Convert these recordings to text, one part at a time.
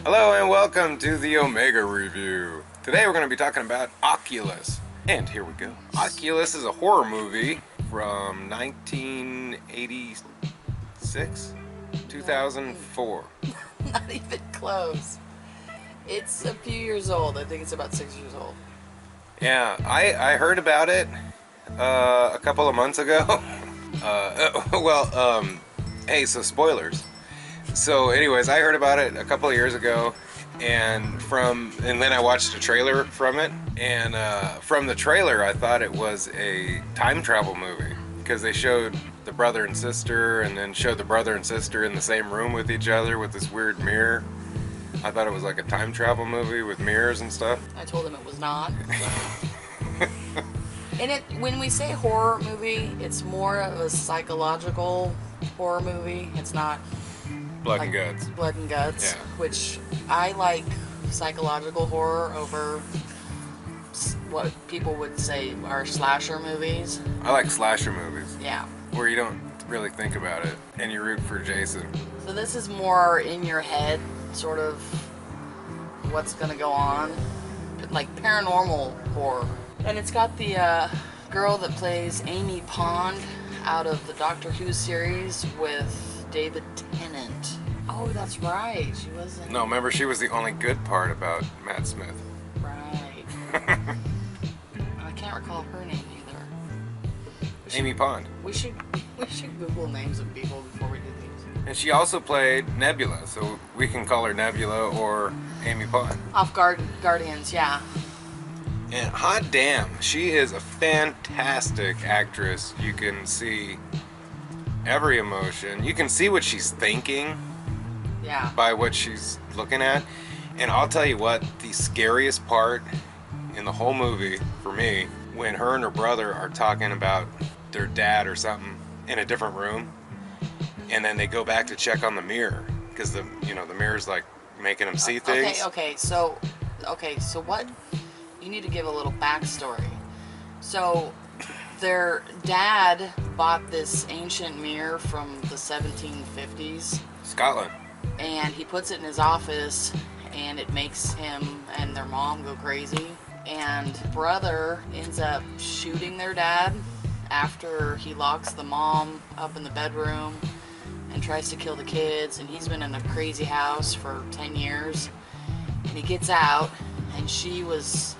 Hello and welcome to the Omega Review. Today we're going to be talking about Oculus. And here we go. Oculus is a horror movie from 1986? 2004. Not even close. It's a few years old. I think it's about 6 years old. Yeah, I heard about it a couple of months ago. Hey, so spoilers. So anyways, I heard about it a couple of years ago, and then I watched a trailer from it, and from the trailer I thought it was a time travel movie because they showed the brother and sister and then showed the brother and sister in the same room with each other with this weird mirror. I thought it was like a time travel movie with mirrors and stuff. I told him it was not. And when we say horror movie, it's more of a psychological horror movie. It's not Blood and guts. Blood and guts, Yeah. which I like psychological horror over what people would say are slasher movies. I like slasher movies. Yeah. Where you don't really think about it and you root for Jason. So this is more in your head, sort of what's gonna go on, like paranormal horror. And it's got the girl that plays Amy Pond out of the Doctor Who series with David Tennant. Oh, that's right. She wasn't. No, remember, she was the only good part about Matt Smith. Right. I can't recall her name either. Amy Pond. We should Google names of people before we do these. And she also played Nebula, so we can call her Nebula or Amy Pond. Off Guardians, yeah. And hot damn, she is a fantastic actress. You can see every emotion. You can see what she's thinking. Yeah. By what she's looking at. And I'll tell you what, the scariest part in the whole movie for me, when her and her brother are talking about their dad or something in a different room, and then they go back to check on the mirror because the mirror's like making them see things. Okay, so what, you need to give a little backstory. So their dad bought this ancient mirror from the 1750s. Scotland. And he puts it in his office, and it makes him and their mom go crazy. And brother ends up shooting their dad after he locks the mom up in the bedroom and tries to kill the kids. And he's been in a crazy house for 10 years. And he gets out, and she was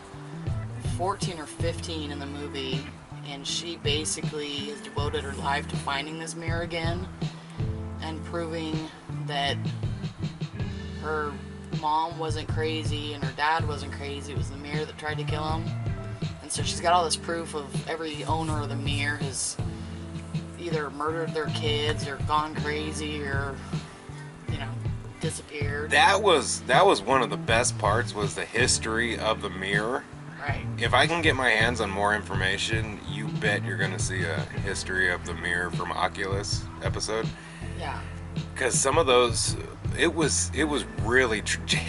14 or 15 in the movie, and she basically has devoted her life to finding this mirror again and proving that her mom wasn't crazy and her dad wasn't crazy. It was the mirror that tried to kill him. And so she's got all this proof of every owner of the mirror has either murdered their kids or gone crazy or, disappeared. That was one of the best parts, was the history of the mirror. Right. If I can get my hands on more information, you bet you're gonna see a history of the mirror from Oculus episode. Yeah. Because some of those, it was really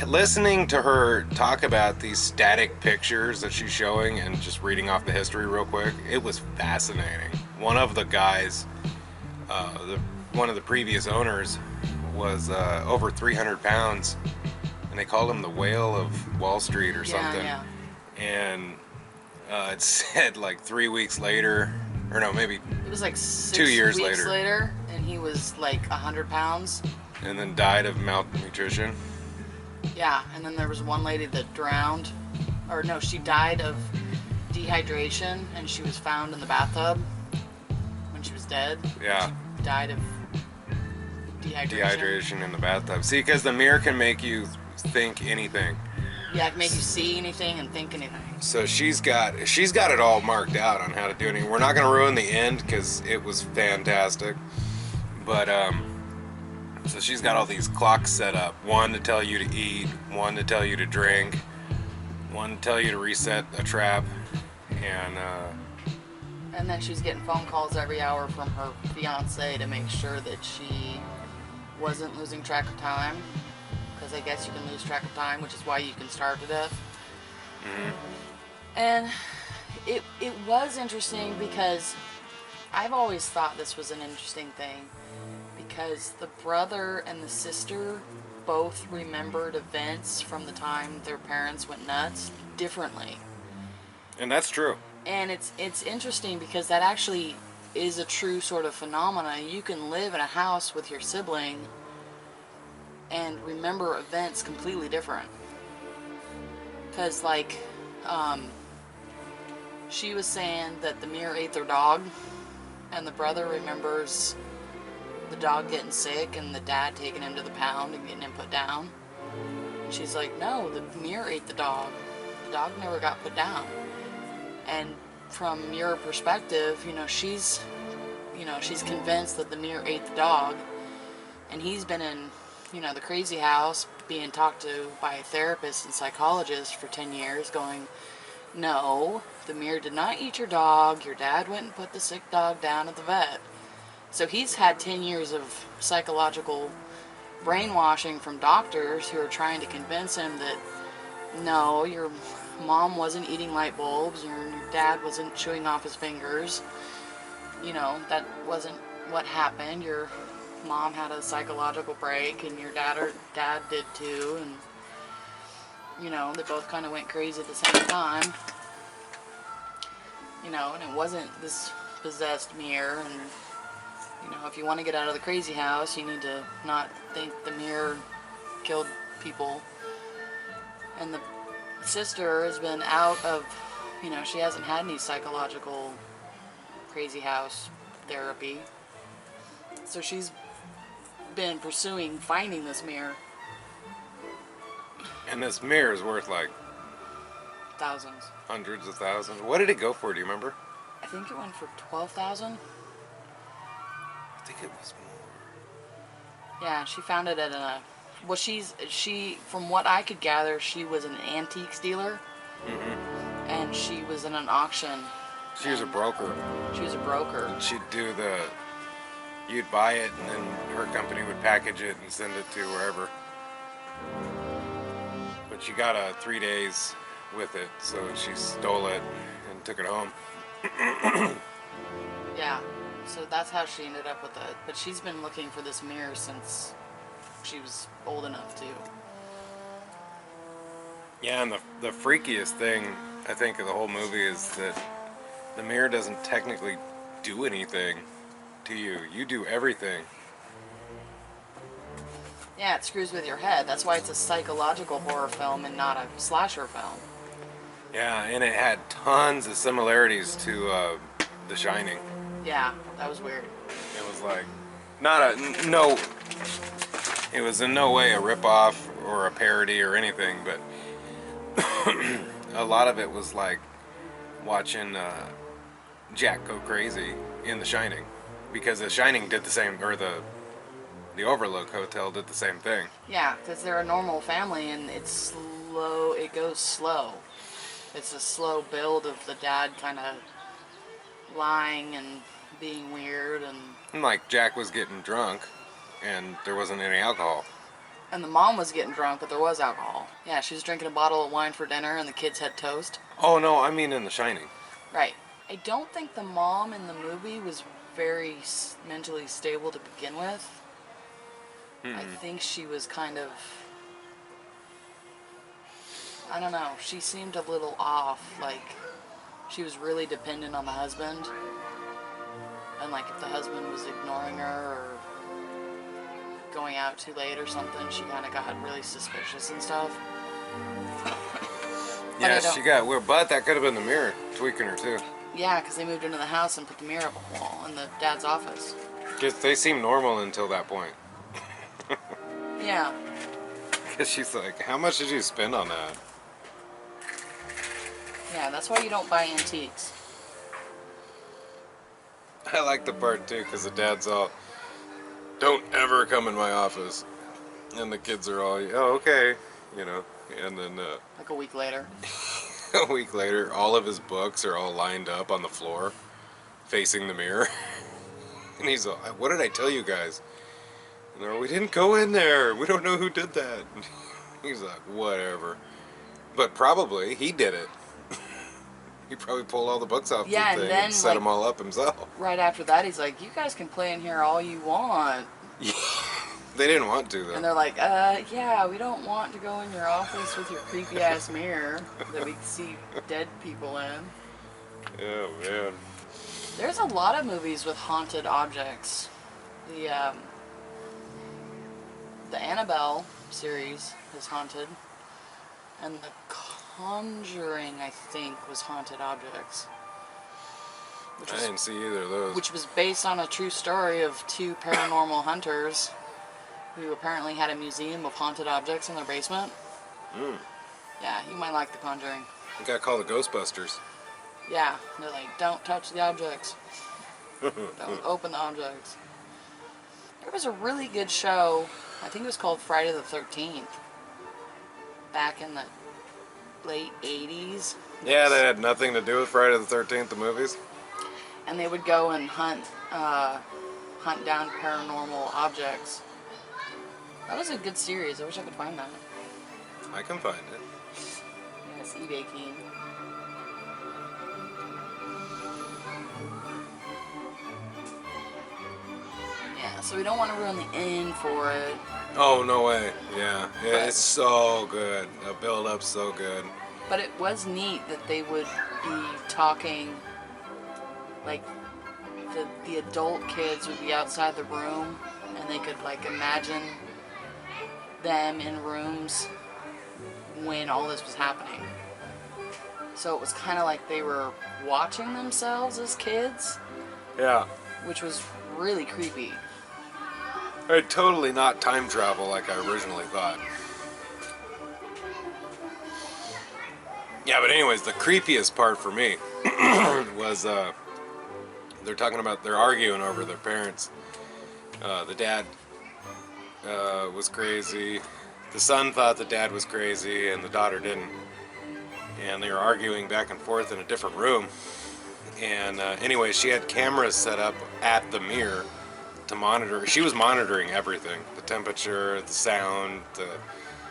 listening to her talk about these static pictures that she's showing and just reading off the history real quick. It was fascinating. One of the guys, one of the previous owners, was over 300 pounds, and they called him the Whale of Wall Street or something. Yeah. And it said like 3 weeks later, or no, maybe it was like 2 years weeks later, and he was like 100 pounds. And then died of malnutrition. Yeah, and then there was one lady that drowned, or no, she died of dehydration, and she was found in the bathtub when she was dead. Yeah. She died of Dehydration in the bathtub. See, because the mirror can make you think anything. Yeah, it can make you see anything and think anything. So she's got it all marked out on how to do anything. We're not going to ruin the end because it was fantastic. But so she's got all these clocks set up. One to tell you to eat, one to tell you to drink, one to tell you to reset a trap, and then she's getting phone calls every hour from her fiance to make sure that she wasn't losing track of time. Because I guess you can lose track of time, which is why you can starve to death. Mm-hmm. And it was interesting because I've always thought this was an interesting thing, because the brother and the sister both remembered events from the time their parents went nuts differently. And that's true. And it's interesting because that actually is a true sort of phenomena. You can live in a house with your sibling and remember events completely different. Because, like, she was saying that the mirror ate their dog, and the brother remembers the dog getting sick and the dad taking him to the pound and getting him put down. And she's like, no, the mirror ate the dog. The dog never got put down. And from your perspective, she's convinced that the mirror ate the dog, and he's been in, the crazy house being talked to by a therapist and psychologist for 10 years going, no, the mirror did not eat your dog. Your dad went and put the sick dog down at the vet. So he's had 10 years of psychological brainwashing from doctors who are trying to convince him that, no, your mom wasn't eating light bulbs, your dad wasn't chewing off his fingers. That wasn't what happened. Your mom had a psychological break, and your dad did too, and they both kind of went crazy at the same time. And it wasn't this possessed mirror. And if you want to get out of the crazy house, you need to not think the mirror killed people. And the sister has been out of, she hasn't had any psychological crazy house therapy. So she's been pursuing finding this mirror. And this mirror is worth like Thousands. hundreds of thousands. What did it go for? Do you remember? I think it went for $12,000. I think it was more. Yeah, she found it at a. Well, she from what I could gather, she was an antiques dealer, and she was in an auction. She was a broker. She was a broker. And she'd do you'd buy it, and then her company would package it and send it to wherever. But she got 3 days with it, so she stole it and took it home. Yeah, so that's how she ended up with it. But she's been looking for this mirror since she was old enough to. Yeah, and the freakiest thing, I think, of the whole movie is that the mirror doesn't technically do anything to you. You do everything. Yeah, it screws with your head. That's why it's a psychological horror film and not a slasher film. Yeah, and it had tons of similarities to The Shining. Yeah, that was weird. It was like, it was in no way a ripoff or a parody or anything, but a lot of it was like watching Jack go crazy in The Shining, because The Shining did the same, or the Overlook Hotel did the same thing. Yeah, because they're a normal family, and it's slow. It goes slow. It's a slow build of the dad kind of lying and being weird, And like Jack was getting drunk, and there wasn't any alcohol. And the mom was getting drunk, but there was alcohol. Yeah, she was drinking a bottle of wine for dinner, and the kids had toast. Oh no, I mean in The Shining. Right. I don't think the mom in the movie was very mentally stable to begin with. I think she was kind of, I don't know, she seemed a little off. Like, she was really dependent on the husband. And like, if the husband was ignoring her or going out too late or something, she kind of got really suspicious and stuff. Yeah, she got weird, but that could have been the mirror tweaking her too. Yeah, because they moved into the house and put the mirror up on the wall in the dad's office. Just they seemed normal until that point. Yeah. Because she's like, how much did you spend on that? Yeah, that's why you don't buy antiques. I like the part too, because the dad's all, don't ever come in my office. And the kids are all, oh, okay, and then Like a week later. a week later, all of his books are all lined up on the floor, facing the mirror. And he's all, what did I tell you guys? And they're all, we didn't go in there. We don't know who did that. And he's like, whatever. But probably he did it. He probably pulled all the books off the thing and then set them all up himself. Right after that, he's like, you guys can play in here all you want. They didn't want to, though. And they're like, yeah, we don't want to go in your office with your creepy ass mirror that we see dead people in. Oh, man. There's a lot of movies with haunted objects. The Annabelle series is haunted. And The Conjuring, I think, was haunted objects. I didn't see either of those. Which was based on a true story of two paranormal hunters who apparently had a museum of haunted objects in their basement. Yeah, you might like The Conjuring. You gotta call the Ghostbusters. Yeah, they're like, don't touch the objects. Don't open the objects. There was a really good show, I think it was called Friday the 13th, back in the late 80s. Yeah, that had nothing to do with Friday the 13th, the movies. And they would go and hunt down paranormal objects. That was a good series. I wish I could find that. I can find it. Yes, eBay King. Yeah, so we don't want to ruin the end for it. Oh, no way. Yeah, it's so good. The build-up's so good. But it was neat that they would be talking, like, the adult kids would be outside the room, and they could, like, imagine them in rooms when all this was happening. So it was kind of like they were watching themselves as kids. Yeah. Which was really creepy. Totally not time travel like I originally thought. Yeah, but anyways, the creepiest part for me was they're arguing over their parents. The dad was crazy. The son thought the dad was crazy and the daughter didn't. And they were arguing back and forth in a different room. And anyway, she had cameras set up at the mirror to monitor. She was monitoring everything. The temperature, the sound.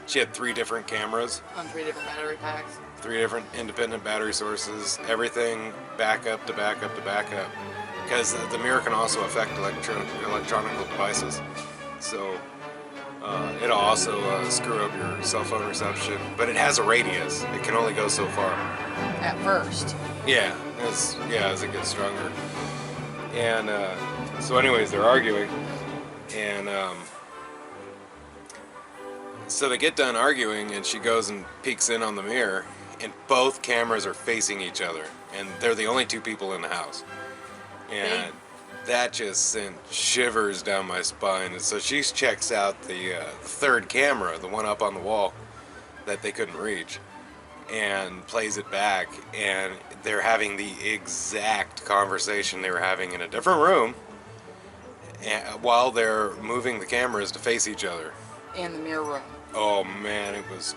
She had 3 different cameras. On 3 different battery packs. 3 different independent battery sources. Everything backup to backup to backup. Because the mirror can also affect electronic devices. So it'll also screw up your cell phone reception. But it has a radius. It can only go so far. At first. Yeah, as it gets stronger. And so anyways, they're arguing. And so they get done arguing, and she goes and peeks in on the mirror, and both cameras are facing each other. And they're the only 2 people in the house. And that just sent shivers down my spine. And so she checks out the 3rd camera, the one up on the wall that they couldn't reach, and plays it back. And they're having the exact conversation they were having in a different room while they're moving the cameras to face each other. In the mirror room. Oh man, it was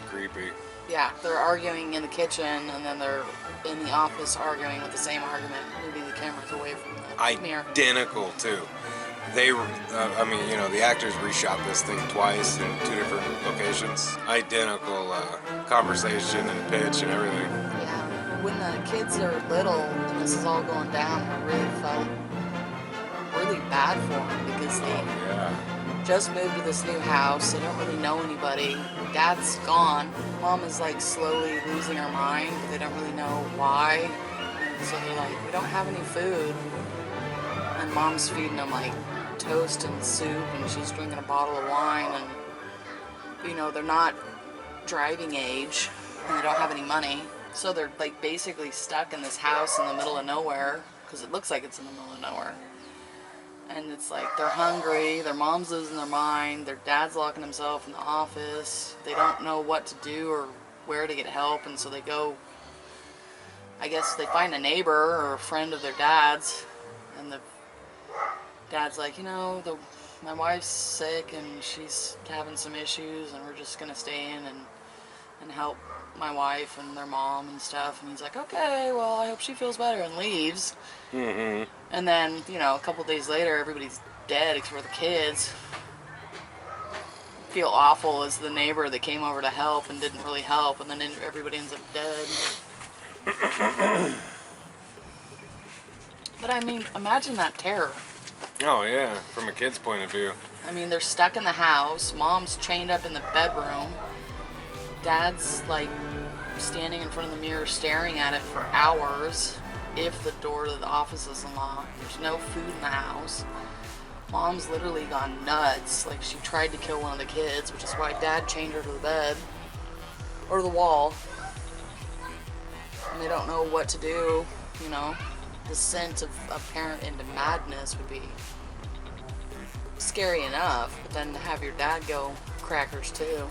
creepy. Yeah, they're arguing in the kitchen, and then they're in the office arguing with the same argument, moving the cameras away from the mirror. Identical too. They were, the actors reshot this thing twice in 2 different locations. Identical conversation and pitch and everything. Yeah, when the kids are little and this is all going down, I really felt really bad for them because they just moved to this new house. They don't really know anybody. Dad's gone. Mom is like slowly losing her mind, but they don't really know why. And so they're like, we don't have any food. And Mom's feeding them like toast and soup, and she's drinking a bottle of wine, and they're not driving age, and they don't have any money. So they're like basically stuck in this house in the middle of nowhere, because it looks like it's in the middle of nowhere. And it's like they're hungry, their mom's losing their mind, their dad's locking himself in the office. They don't know what to do or where to get help, and so they go, I guess they find a neighbor or a friend of their dad's, and the dad's like, my wife's sick and she's having some issues, and we're just gonna stay in and help my wife and their mom and stuff. And he's like, okay, well, I hope she feels better, and leaves. Mm-hmm. And then, a couple days later, everybody's dead except for the kids. Feel awful as the neighbor that came over to help and didn't really help, and then everybody ends up dead. But imagine that terror. Oh yeah, from a kid's point of view. I mean, they're stuck in the house. Mom's chained up in the bedroom. Dad's like standing in front of the mirror staring at it for hours if the door to the office is unlocked. There's no food in the house. Mom's literally gone nuts. Like, she tried to kill one of the kids, which is why Dad chained her to the bed or the wall. And they don't know what to do. You know, the descent of a parent into madness would be scary enough, but then to have your dad go crackers too.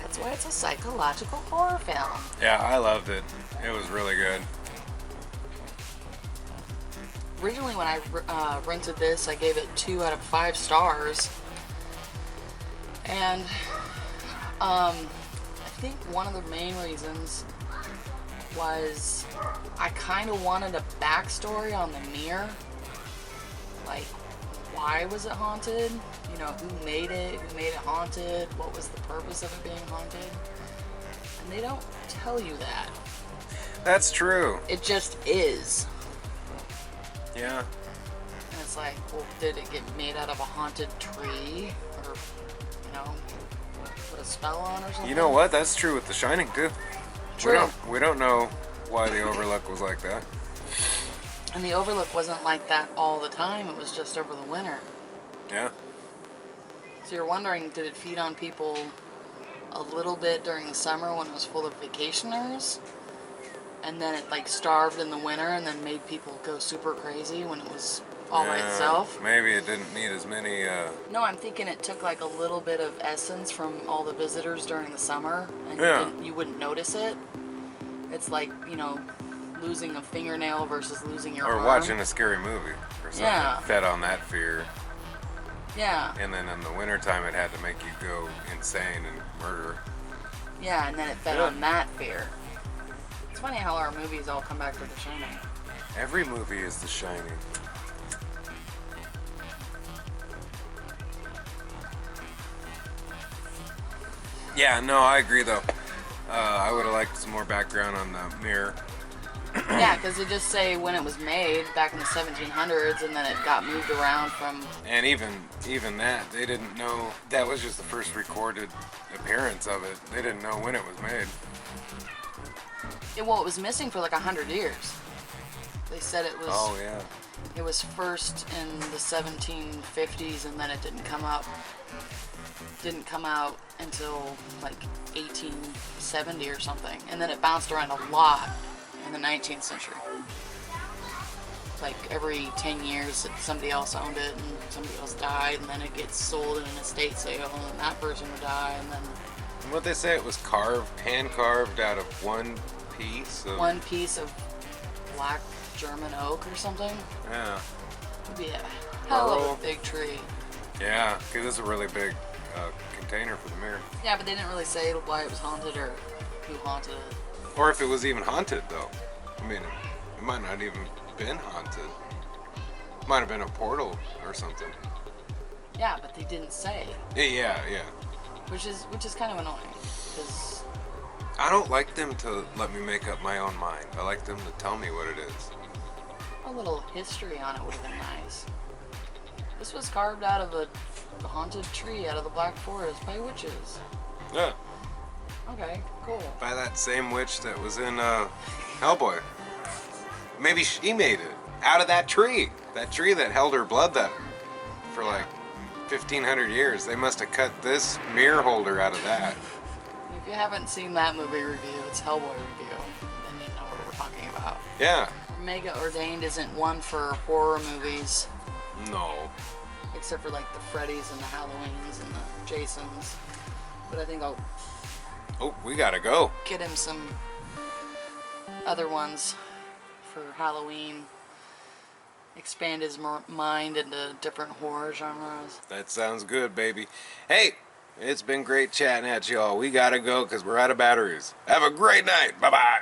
That's why it's a psychological horror film. Yeah, I loved it. It was really good. Originally, when I rented this, I gave it 2 out of 5 stars. And I think one of the main reasons was I kind of wanted a backstory on the mirror. Like, why was it haunted? You know, who made it? Who made it haunted? What was the purpose of it being haunted? And they don't tell you that. That's true. It just is. Yeah. And it's like, well, did it get made out of a haunted tree? Or, you know, put a spell on or something? You know what? That's true with The Shining too. True. We don't know why the Overlook was like that. And the Overlook wasn't like that all the time. It was just over the winter. Yeah. So you're wondering, did it feed on people a little bit during the summer when it was full of vacationers? And then it like starved in the winter and then made people go super crazy when it was all by itself? Maybe it didn't need as many... No, I'm thinking it took like a little bit of essence from all the visitors during the summer. And you wouldn't notice it. It's like, you know, losing a fingernail versus losing your arm. Or watching a scary movie or something. Yeah. Fed on that fear. Yeah. And then in the wintertime it had to make you go insane and murder. Yeah, and then it fed on that fear. It's funny how our movies all come back to The Shining. Every movie is The Shining. Yeah, no, I agree though. I would have liked some more background on the mirror. Yeah, because they just say when it was made back in the 1700s, and then it got moved around from. And even that, they didn't know. That was just the first recorded appearance of it. They didn't know when it was made. It was missing for like 100 years. They said it was. Oh yeah. It was first in the 1750s, and then it didn't come out until like 1870 or something, and then it bounced around a lot in the 19th century. Like every 10 years somebody else owned it and somebody else died, and then it gets sold in an estate sale, and then that person would die, and then What they say, it was hand carved out of one piece of black German oak or something. Yeah. It'd be a hell of a big tree. Yeah, because it's a really big container for the mirror. Yeah, but they didn't really say why it was haunted or who haunted it. Or if it was even haunted, though. I mean, it might not even been haunted. Might have been a portal or something. Yeah, but they didn't say. Yeah. Which is kind of annoying, because I don't like them to let me make up my own mind. I like them to tell me what it is. a little history on it would have been nice. This was carved out of a haunted tree out of the Black Forest by witches. Yeah. Okay, cool. By that same witch that was in Hellboy. Maybe she made it out of that tree. That tree that held her blood that for like 1,500 years. They must have cut this mirror holder out of that. If you haven't seen that movie review, it's Hellboy review, then you know what we're talking about. Yeah. Mega Ordained isn't one for horror movies. No. Except for like the Freddys and the Halloweens and the Jasons. But I think I'll Oh, we gotta go. get him some other ones for Halloween. Expand his mind into different horror genres. That sounds good, baby. Hey, it's been great chatting at y'all. We gotta go because we're out of batteries. Have a great night. Bye-bye.